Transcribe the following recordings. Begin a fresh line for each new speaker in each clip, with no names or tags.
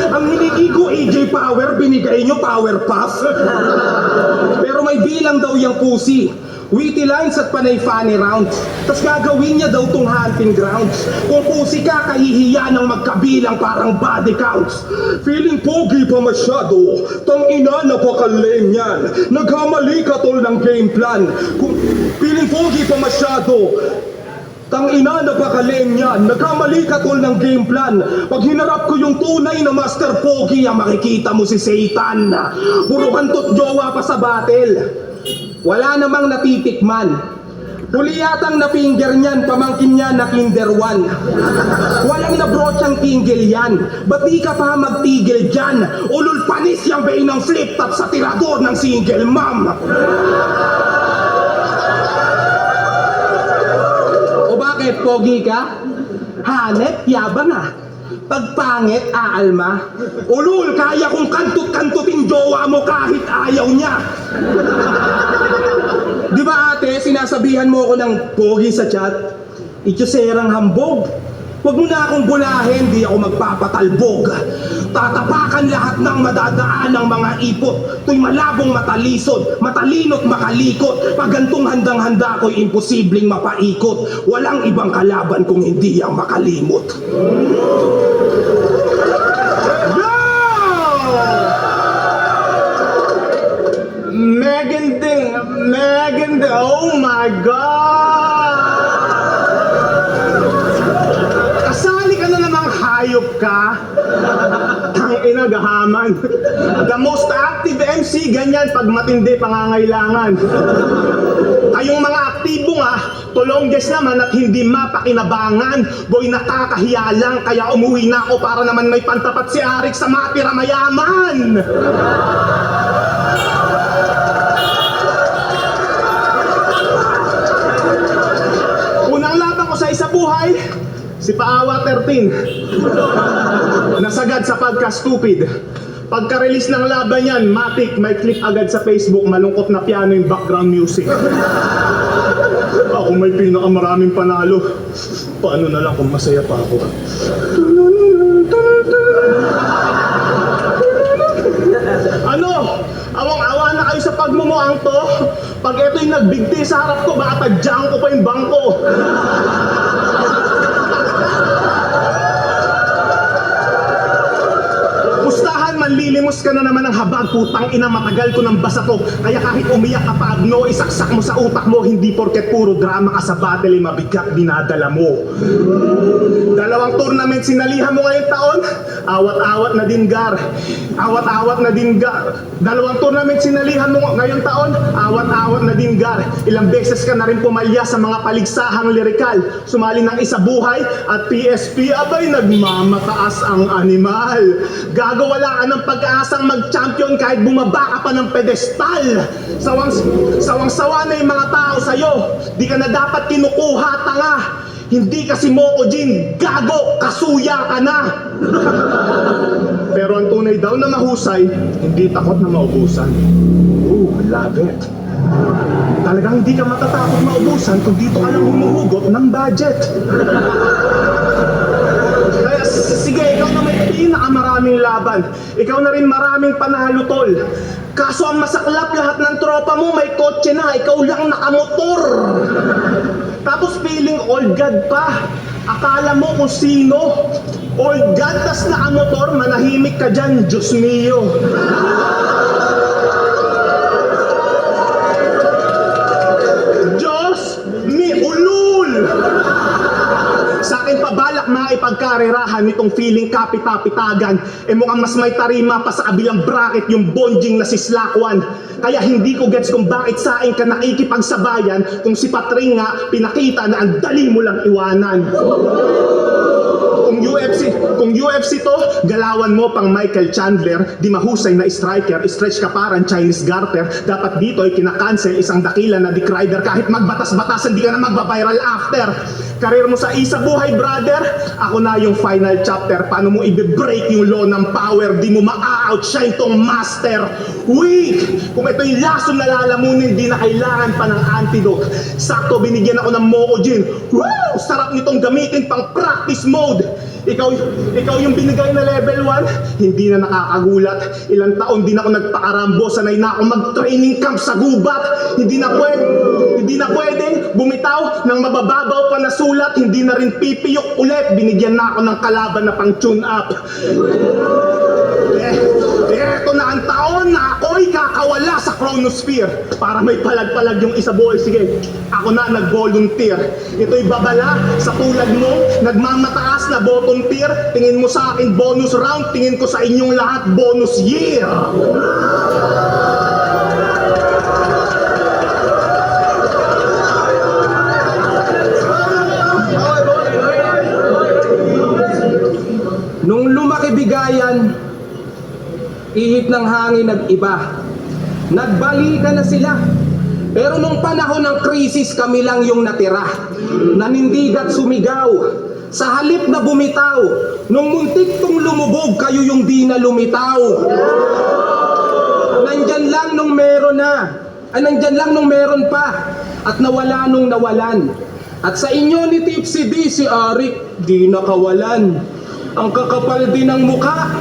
Ang hiningi ko AJ Power, binigay nyo Power Puff. Pero may bilang daw yung pusi. Witty lines at panay funny rounds. Tas gagawin niya daw tong hunting grounds. Kung pusi ka, kahihiya ng magkabilang parang body counts. Feeling pogi pa masyado. Tangina, napaka-lame yan. Nagkamali ka tol ng game plan. Kung feeling pogi pa masyado. Tangina, napaka-lame yan. Nagkamali ka tol ng game plan. Pag hinarap ko yung tunay na Master Pogi, makikita mo si Satan. Puro kantot jowa pa sa battle. Wala namang natitikman. Huli yatang na-finger niyan, pamangkin niya na Kinder 1. Walang nabrochang tinggil yan. Ba't di ka pa magtigil dyan? Ulul panis yung bay ng flip-top sa tirador ng single mom. O bakit, pogi ka? Hanep, yabang ah. Pagpangit, aalma. Ulul, kaya kong kantut-kantutin jowa mo kahit ayaw niya. Di ba ate, sinasabihan mo ako ng pogi sa chat? Ityoserang hambog. Huwag mo na akong bulahin, di ako magpapatalbog. Tatapakan lahat ng madadaan ng mga ipot. To'y malabong matalisod, matalino't makalikot. Pag gantong handang-handa ko'y imposibleng mapaikot. Walang ibang kalaban kung hindi ang makalimot.
Megan Ding, oh my God! Kasali ka na namang hayop ka. Tangina, gahaman. The most active MC, ganyan pag matindi pangangailangan. Kayong mga aktibo nga, tulongges naman at hindi mapakinabangan. Boy, nakakahiya lang, kaya umuwi na ako para naman may pantapat si Arik sa matira mayaman. Sa isa buhay, si Paawa 13 nasagad sa pagka-stupid. Pagka-release ng laban yan, matik, may clip agad sa Facebook, malungkot na piano yung background music. Ako may pinakamaraming panalo. Paano na lang kung masaya pa ako? Ano? Awang-awa na kayo sa pagmumuang to? Pag ito'y nagbigti sa harap ko, baka tadyaan ko pa yung bangko. Pustahan, manlilimos ka na naman ng habag. Putang ina, matagal ko ng basa to. Kaya kahit umiyak ka pa, no, isaksak mo sa utak mo. Hindi porket puro drama ka sa battle, mabigat dinadala mo. 2 tournament sinalihan mo ngayong taon, awat-awat na din gar. Awat-awat na din gar. 2 tournament sinalihan mo ngayong taon, awat-awat na din gar. Ilang beses ka na rin pumalya sa mga paligsahang lirikal. Sumali ng isa buhay at PSP, abay nagmamataas ang animal. Gagawala ka ng pag-aasang mag-champion kahit bumaba ka pa ng pedestal. Sawang-sawa na yung mga tao sa'yo. Di ka na dapat kinukuha, tanga. Hindi kasi Mokojin, gago, kasuya ka na. Pero ang tunay daw na mahusay, hindi takot na maubusan. Ooh, love it. Talagang hindi ka matatakot maubusan kung dito ka lang humuhugot ng budget. Kaya sige, ikaw na may pinakamaraming laban. Ikaw na rin maraming panalo, tol. Kaso ang masaklap, lahat ng tropa mo may kotse na, ikaw lang nakamotor. Tapos feeling old god pa. Akala mo kung sino. Old god, tas nakamotor, manahimik ka dyan, Diyos mio. Diyos mi ulul. Sa akin pabalak maipagkarerahan nitong feeling kapita-pitagan. Mukhang mas may tarima pa sa kabilang bracket yung bonjing na si Slakwan. Kaya hindi ko gets kung bakit sa akin ka nakikipagsabayan kung si Patring nga pinakita na ang dali mo lang iwanan. Kung UFC to, galawan mo pang Michael Chandler, di mahusay na striker, stretch ka parang Chinese garter. Dapat dito ay kinakancel isang dakila na Dick Ryder. Kahit magbatas-batasan, di ka na magbabiral after. Karir mo sa isa buhay, brother. Ako na yung final chapter. Paano mo i-break yung law ng power? Di mo ma-outshine tong master. Weak! Kung ito yung lason na lalamunin, di na kailangan pa ng antidote. Sakto, binigyan ako ng Mokojin. Woo! Sarap nitong gamitin pang practice mode. Ikaw yung binigay na level 1, hindi na nakakagulat. Ilang taon din ako nagpakarambo, sanay na ako mag-training camp sa gubat. Hindi na pwedeng bumitaw ng mabababaw pa na sulat, hindi na rin pipiyok ulit. Binigyan na ako ng kalaban na pang tune up. Eto na ang taon na ako'y kakawala sa chronosphere. Para may palag-palag yung isa boy, sige, ako na nag-volunteer. Ito'y babala sa tulad mo, nagmamataas na bottom tier. Tingin mo sa akin bonus round, tingin ko sa inyong lahat bonus year.
Nung lumaki bigayan, ihip ng hangin nag-iba. Nagbalikan na sila. Pero nung panahon ng krisis, kami lang yung natira. Nanindig at sumigaw. Sa halip na bumitaw, nung muntik tong lumubog, kayo yung di na lumitaw. Nandyan lang nung meron na. Nandyan lang nung meron pa. At nawala nung nawalan. At sa inyo ni Tipsy D, si Arik, di nakawalan. Ang kakapal din ng muka.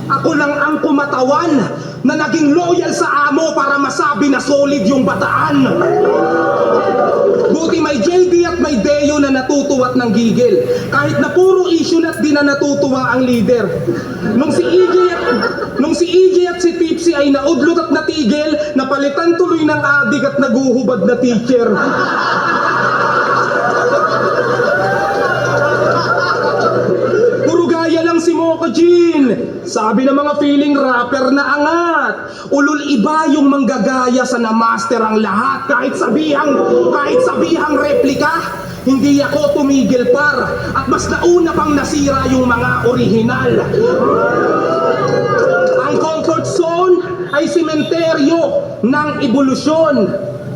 Ako lang ang kumatawan na naging loyal sa amo para masabi na solid yung bataan. Buti may JD at may Deo na natutuwa at ng gigil. Kahit na puro issue na't di na natutuwa ang leader. Nung si EJ at si Tipsy ay naudlot at natigil, napalitan tuloy ng adik at naguhubad na teacher. Si Mocha Jean, sabi ng mga feeling rapper na angat. Ulul iba yung manggagaya sa na-master ang lahat. Kahit sabihang replika, hindi ako tumigil par. At mas nauna pang nasira yung mga orihinal. Ang comfort zone ay sementeryo ng ebolusyon.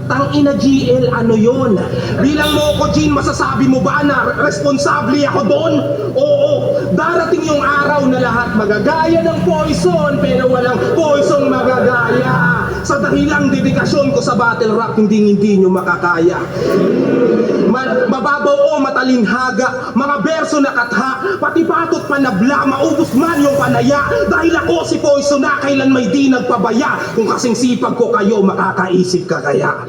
Tangina GL, ano yon? Bilang Mocha Jean, masasabi mo ba na responsable ako doon? Oo, darating yung araw na lahat magagaya ng poison, pero walang poison magagaya. Sa dahilang dedikasyon ko sa battle rap, hindi nyo makakaya. Mababaw o matalinghaga, mga berso na katha, pati patot panabla, maubos man yung panaya. Dahil ako si poison na kailan may di nagpabaya. Kung kasing sipag ko kayo, makakaisip ka kaya.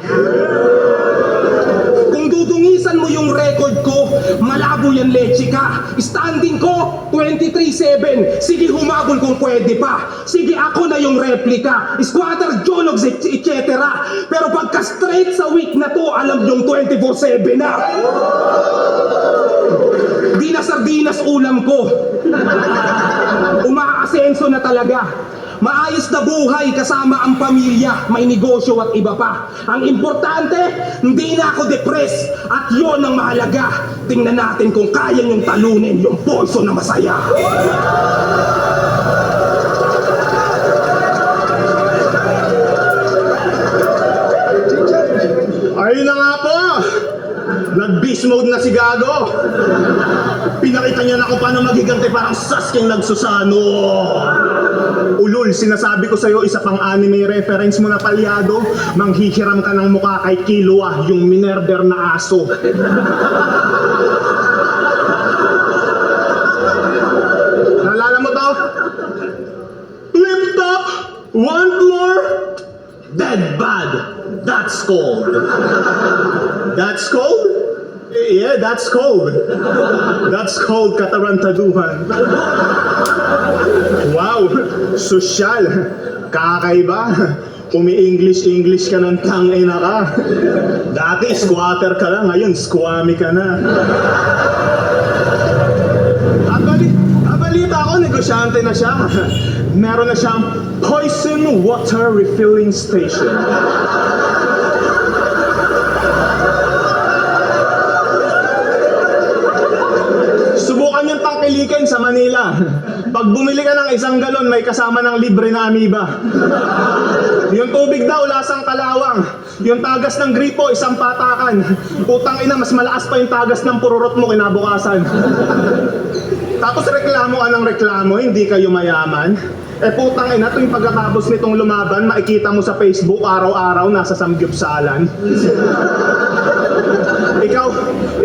Kung dudungisan mo yung record ko, malabo yan leche ka. Standing ko, 23-7. Sige humabol kung pwede pa. Sige ako na yung replika. Squatter, jonogs, etc. Pero pagka straight sa week na to, alam yung 24-7 na. Di na sardinas ulam ko. Umaasenso na talaga. Maayos na buhay kasama ang pamilya, may negosyo at iba pa. Ang importante, hindi na ako depress at yon ang mahalaga. Tingnan natin kung kaya niyong talunin yung poison na masaya.
Ayun na nga po! Nag-beast mode na si Gago! Pinakita niya na kung paano magigante parang Sasuke nagsusano! Ulul, sinasabi ko sa'yo, isa pang anime reference mo na palyado, manghihiram ka ng mukha kay Killua, yung minerder na aso. Naalala mo to? Flip top, one floor, dead bad. That's cold. That's cold? Yeah, that's cold. That's cold, katarantaduhan. Wow, sosyal. Kakaiba. Umi-English ka ng tangina ka. Dati squatter ka lang, ngayon squammy ka na. Balita ako, negosyante na siya. Meron na siyang poison water refilling station. Subukan yung tangkilikin sa Manila. Pag bumili ka ng 1 galon, may kasama ng libre na amoeba. Yung tubig daw, lasang kalawang. Yung tagas ng gripo, 1 patakan. Putang ina, mas malakas pa yung tagas ng pururot mo kinabukasan. Tapos reklamo ka ng reklamo, hindi kayo mayaman. Eh putang ina, tuwing pagkatapos nitong lumaban, makikita mo sa Facebook, araw-araw nasa samgyupsalan.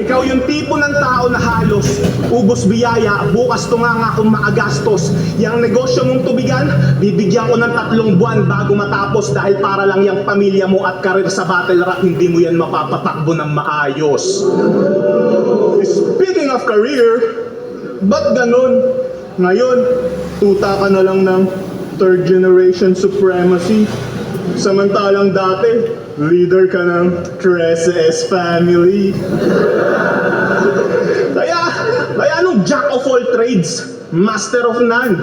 Ikaw yung tipo ng tao na halos ubos biyaya, bukas tunganga kung maagastos. Yang negosyo mong tubigan, bibigyan ko ng 3 buwan bago matapos dahil para lang yung pamilya mo at karir sa battle rap, hindi mo yan mapapatakbo ng maayos. Speaking of career, ba't ganun? Ngayon, tuta ka na lang ng third generation supremacy. Samantalang dati, leader ka ng Trezes family. Kaya anong jack of all trades, master of none?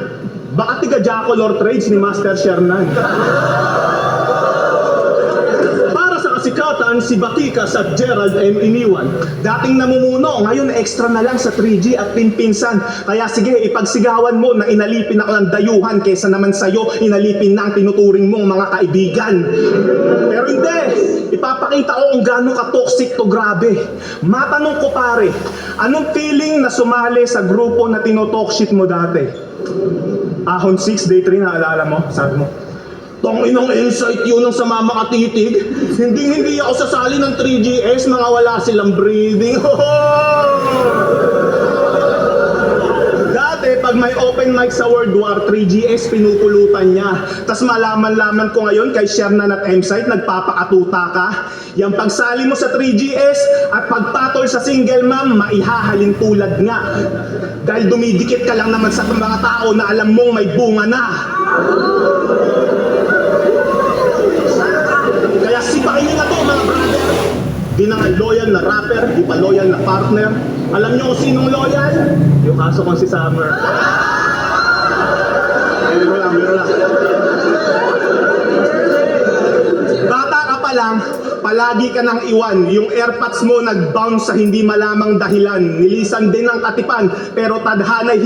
Baka tiga jack of all trades ni Master Shernan. Para sa kasikatan, si Batikas at Gerald M. Iniwan. Dating namumuno, ngayon extra na lang sa 3G at pinpinsan. Kaya sige, ipagsigawan mo na inalipin ako ng dayuhan kesa naman sa'yo, inalipin na ang tinuturing mong mga kaibigan. Pero hindi, ipapakita ko kung gaano ka-toxic to, grabe. Matanong ko pare, anong feeling na sumali sa grupo na tinotalk shit mo dati? Ahon 6, day 3, naalala mo? Sabi mo, Inong insight yun ng sa mama katitig. Hindi ako sasali ng 3GS, mga wala silang breathing. Dati, pag may open mic sa World War 3GS, pinupulutan niya. Tas malaman-laman ko ngayon kay Shernan at M-Site, nagpapakatuta ka. Yang pagsali mo sa 3GS at pagpatol sa single mom, maihahalin tulad nga. Dahil dumidikit ka lang naman sa mga tao na alam mong may bunga na. Kaya sipakin nyo na to mga brother. Di na nga loyal na rapper, di pa loyal na partner. Alam nyo kung sinong loyal? Yung aso kong si Summer. Biro lang. Bata ka pa lang, palagi ka nang iwan. Yung airpods mo nag-bounce sa hindi malamang dahilan. Nilisan din ng katipan, pero tadhana'y